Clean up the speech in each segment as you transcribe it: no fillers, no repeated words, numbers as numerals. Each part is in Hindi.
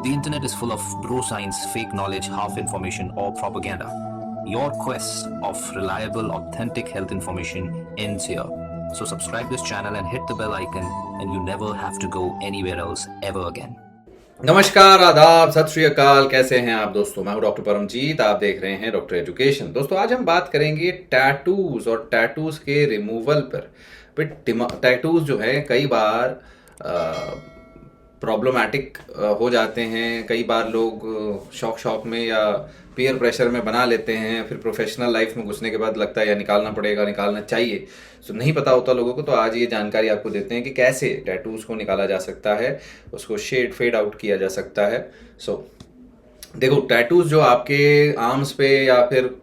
The internet is full of bro science, fake knowledge, half information, or propaganda. Your quest of reliable, authentic health information ends here. So subscribe this channel and hit the bell icon, and you never have to go anywhere else ever again. नमस्कार, आदाब, सत श्री अकाल। कैसे हैं आप दोस्तों? मैं हूं डॉक्टर परमजीत। आप देख रहे हैं डॉक्टर एजुकेशन। दोस्तों, आज हम बात करेंगे टैटूज और टैटूज के रिमूवल पर। टैटूज जो है कई बार प्रॉब्लमैटिक हो जाते हैं। कई बार लोग शौक में या पीयर प्रेशर में बना लेते हैं, फिर प्रोफेशनल लाइफ में घुसने के बाद लगता है या निकालना पड़ेगा, निकालना चाहिए। सो नहीं पता होता लोगों को, तो आज ये जानकारी आपको देते हैं कि कैसे टैटूज़ को निकाला जा सकता है, उसको फेड आउट किया जा सकता है। देखो, टैटूज जो आपके आर्म्स पे या फिर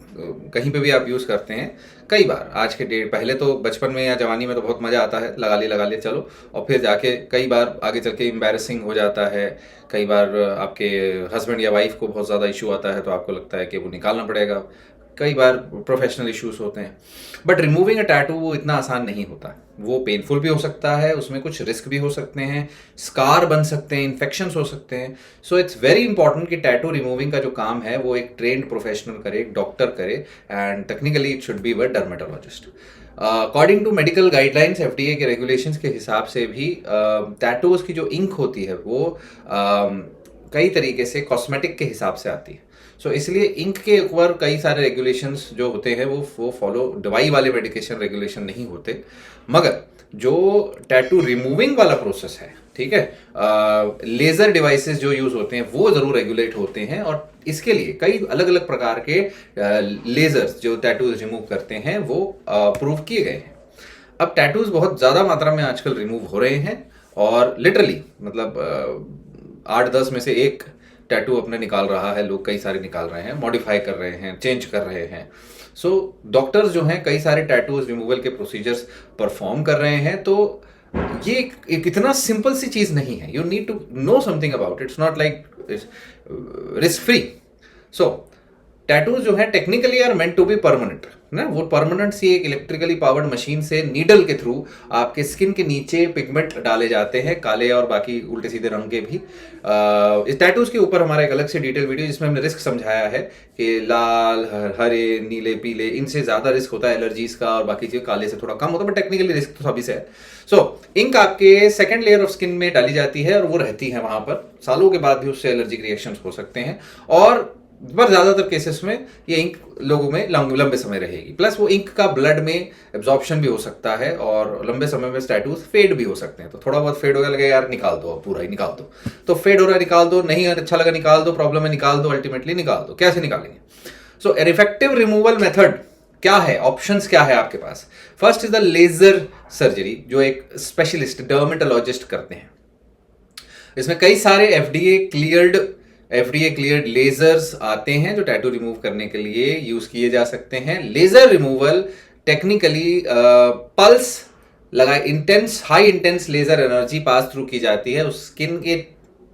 कहीं पे भी आप यूज़ करते हैं, कई बार आज के डेट, पहले तो बचपन में या जवानी में तो बहुत मज़ा आता है, लगा लिए चलो, और फिर जाके कई बार आगे चल के एम्बैरेसिंग हो जाता है। कई बार आपके हस्बैंड या वाइफ को बहुत ज़्यादा इशू आता है, तो आपको लगता है कि वो निकालना पड़ेगा। कई बार प्रोफेशनल इश्यूज होते हैं। बट रिमूविंग अ टैटू वो इतना आसान नहीं होता। वो पेनफुल भी हो सकता है, उसमें कुछ रिस्क भी हो सकते हैं, स्कार बन सकते हैं, इन्फेक्शंस हो सकते हैं। सो इट्स वेरी इंपॉर्टेंट कि टैटू रिमूविंग का जो काम है वो एक ट्रेंड प्रोफेशनल करे, एक डॉक्टर करे, and technically it should be a dermatologist. According to medical guidelines, FDA के रेगुलेशंस के हिसाब से भी टैटूज की जो इंक होती है वो कई तरीके से कॉस्मेटिक के हिसाब से आती है। सो इसलिए इंक के ऊपर कई सारे रेगुलेशंस जो होते हैं वो फॉलो, दवाई वाले मेडिकेशन रेगुलेशन नहीं होते। मगर जो टैटू रिमूविंग वाला प्रोसेस है, ठीक है, लेज़र डिवाइसेस जो यूज़ होते हैं वो ज़रूर रेगुलेट होते हैं, और इसके लिए कई अलग अलग प्रकार के लेज़र्स जो टैटूज रिमूव करते हैं वो प्रूव किए गए हैं। अब टैटूज बहुत ज़्यादा मात्रा में आजकल रिमूव हो रहे हैं, और लिटरली मतलब 8-10 में से एक टैटू अपने निकाल रहा है लोग, कई सारे निकाल रहे हैं, मॉडिफाई कर रहे हैं, चेंज कर रहे हैं। सो डॉक्टर्स जो हैं कई सारे टैटूज रिमूवल के प्रोसीजर्स परफॉर्म कर रहे हैं। तो ये एक इतना सिंपल सी चीज़ नहीं है। You need to know something about it's not like risk free. So tattoos जो है technically are meant to be permanent ना। वो परमानेंट सी एक इलेक्ट्रिकली पावर्ड मशीन से नीडल के थ्रू आपके स्किन के नीचे पिगमेंट डाले जाते हैं, काले और बाकी उल्टे सीधे रंग के भी। इस टैटूज के ऊपर हमारा एक अलग से डिटेल वीडियो जिसमें हमने रिस्क समझाया है कि लाल, हरे, नीले, पीले, इनसे ज़्यादा रिस्क होता है एलर्जीज का, और बाकी चीज़ काले से थोड़ा कम होता है, बट टेक्निकली रिस्क तो सभी से है। सो इंक आपके सेकेंड लेयर ऑफ स्किन में डाली जाती है, और वो रहती है वहाँ पर। सालों के बाद भी उससे एलर्जिक रिएक्शन हो सकते हैं, और पर ज़्यादातर केसेस में ये इंक लोगों में लंबे समय रहेगी। प्लस वो इंक का ब्लड में एब्जॉर्प्शन भी हो सकता है, और लंबे समय में टैटूज फेड भी हो सकते हैं। तो थोड़ा बहुत फेड हो गया, लगे यार निकाल दो, पूरा ही निकाल दो, तो फेड हो रहा है निकाल दो, नहीं अच्छा लगा निकाल दो, प्रॉब्लम है निकाल दो, अल्टीमेटली निकाल दो। कैसे निकालेंगे? So an effective removal method क्या है, ऑप्शंस क्या है आपके पास? First is the laser surgery, जो एक स्पेशलिस्ट डर्मेटोलॉजिस्ट करते हैं। इसमें कई सारे FDA क्लियर्ड लेजर्स आते हैं जो टैटू रिमूव करने के लिए यूज किए जा सकते हैं। Laser removal technically pulse high intense laser energy pass through की जाती है उस स्किन के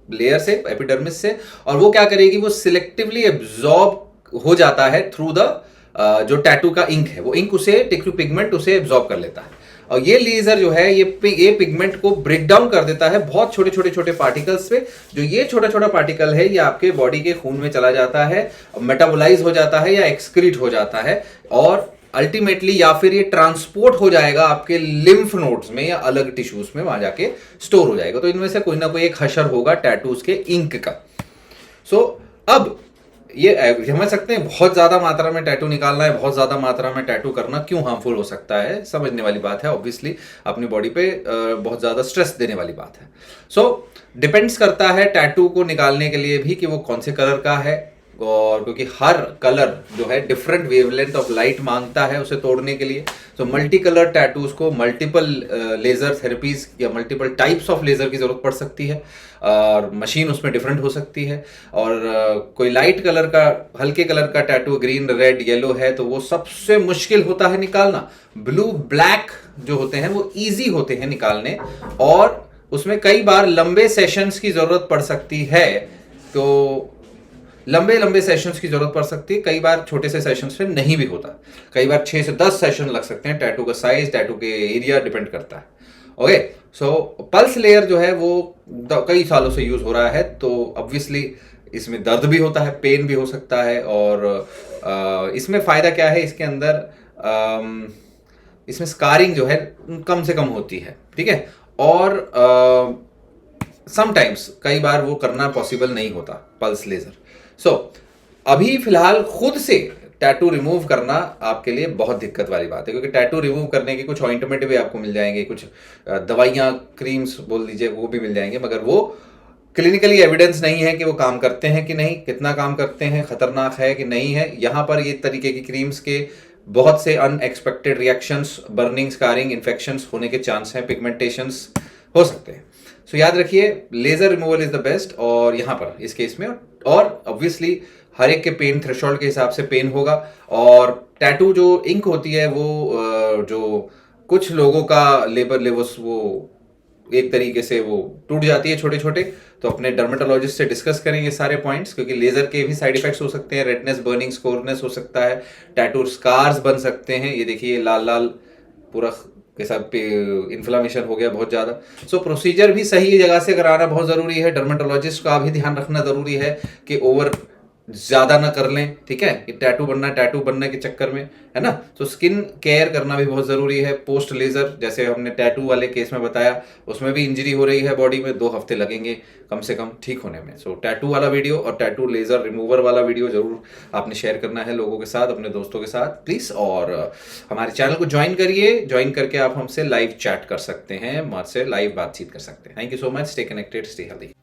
लेयर से, एपिडर्मिस से, और वो क्या करेगी, वो सिलेक्टिवली एब्जॉर्ब हो जाता है थ्रू द जो टैटू का इंक है, वो इंक उसे टिश्यू पिगमेंट उसे एब्जॉर्ब कर लेता है, और ये लेजर जो है ये पिगमेंट को ब्रेक डाउन कर देता है बहुत छोटे पार्टिकल्स पे। जो ये छोटा पार्टिकल है ये आपके बॉडी के खून में चला जाता है, मेटाबोलाइज हो जाता है या एक्सक्रीट हो जाता है, और अल्टीमेटली या फिर ये ट्रांसपोर्ट हो जाएगा आपके लिम्फ नोड्स में या अलग टिश्यूज में, वहां जाके स्टोर हो जाएगा। तो इनमें से कोई ना कोई एक हशर होगा टैटूज के इंक का। सो अब ये समझ सकते हैं बहुत ज्यादा मात्रा में टैटू निकालना है, बहुत ज्यादा मात्रा में टैटू करना क्यों हार्मफुल हो सकता है, समझने वाली बात है। ऑब्वियसली अपनी बॉडी पे बहुत ज्यादा स्ट्रेस देने वाली बात है। सो डिपेंड्स करता है टैटू को निकालने के लिए भी कि वो कौन से कलर का है, और क्योंकि हर कलर जो है डिफरेंट वेवलेंथ ऑफ लाइट मांगता है उसे तोड़ने के लिए। सो मल्टी कलर टैटूज को मल्टीपल लेजर थेरेपीज या मल्टीपल टाइप्स ऑफ लेजर की जरूरत पड़ सकती है, और मशीन उसमें डिफरेंट हो सकती है। और कोई लाइट कलर का, हल्के कलर का टैटू ग्रीन, रेड, येलो है तो वो सबसे मुश्किल होता है निकालना। ब्लू, ब्लैक जो होते हैं वो ईजी होते हैं निकालने, और उसमें कई बार लंबे सेशंस की जरूरत पड़ सकती है। तो लंबे सेशंस की जरूरत पड़ सकती है, कई बार छोटे से सेशंस में नहीं भी होता, कई बार 6 से 10 सेशन लग सकते हैं। टैटू का साइज, टैटू के एरिया डिपेंड करता है। ओके, सो पल्स लेयर जो है वो कई सालों से यूज हो रहा है, तो ऑब्वियसली इसमें दर्द भी होता है, पेन भी हो सकता है, और इसमें फायदा क्या है, इसके अंदर इसमें स्कारिंग जो है कम से कम होती है, ठीक है, और समटाइम्स कई बार वो करना पॉसिबल नहीं होता पल्स लेजर। सो अभी फिलहाल खुद से टैटू रिमूव करना आपके लिए बहुत दिक्कत वाली बात है, क्योंकि टैटू रिमूव करने के कुछ ऑइंटमेंट भी आपको मिल जाएंगे, कुछ दवाइयाँ, क्रीम्स बोल दीजिए, वो भी मिल जाएंगे, मगर वो क्लिनिकली एविडेंस नहीं है कि वो काम करते हैं कि नहीं, कितना काम करते हैं, खतरनाक है कि नहीं है। यहाँ पर ये तरीके की क्रीम्स के बहुत से unexpected reactions, burning, scarring, infections होने के चांस हैं, पिगमेंटेशंस हो सकते हैं। सो याद रखिए, laser removal is the best. और यहाँ पर इस केस में, और ऑब्वियसली हर एक के पेन थ्रेशोल्ड के हिसाब से पेन होगा, और टैटू जो इंक होती है वो जो कुछ लोगों का लेबर लेवस वो एक तरीके से वो टूट जाती है छोटे छोटे, तो अपने डर्मेटोलॉजिस्ट से डिस्कस करेंगे सारे पॉइंट्स, क्योंकि लेजर के भी साइड इफेक्ट्स हो सकते हैं, रेडनेस, बर्निंग, स्कोरनेस हो सकता है, टैटू स्कार्स बन सकते हैं। ये देखिए लाल लाल पूरा के साथ इन्फ्लामेशन हो गया बहुत ज़्यादा। सो प्रोसीजर भी सही जगह से कराना बहुत ज़रूरी है, डर्मेटोलॉजिस्ट का भी ध्यान रखना ज़रूरी है कि ओवर ज़्यादा ना कर लें, ठीक है, कि टैटू बनने के चक्कर में, है ना। तो स्किन केयर करना भी बहुत ज़रूरी है। पोस्ट लेज़र, जैसे हमने टैटू वाले केस में बताया, उसमें भी इंजरी हो रही है बॉडी में, 2 हफ्ते लगेंगे कम से कम ठीक होने में। सो टैटू वाला वीडियो और टैटू लेज़र रिमूवर वाला वीडियो ज़रूर आपने शेयर करना है लोगों के साथ, अपने दोस्तों के साथ प्लीज़। और हमारे चैनल को ज्वाइन करिए, ज्वाइन करके आप हमसे लाइव चैट कर सकते हैं, हमसे लाइव बातचीत कर सकते हैं। Thank you so much, stay connected, stay healthy.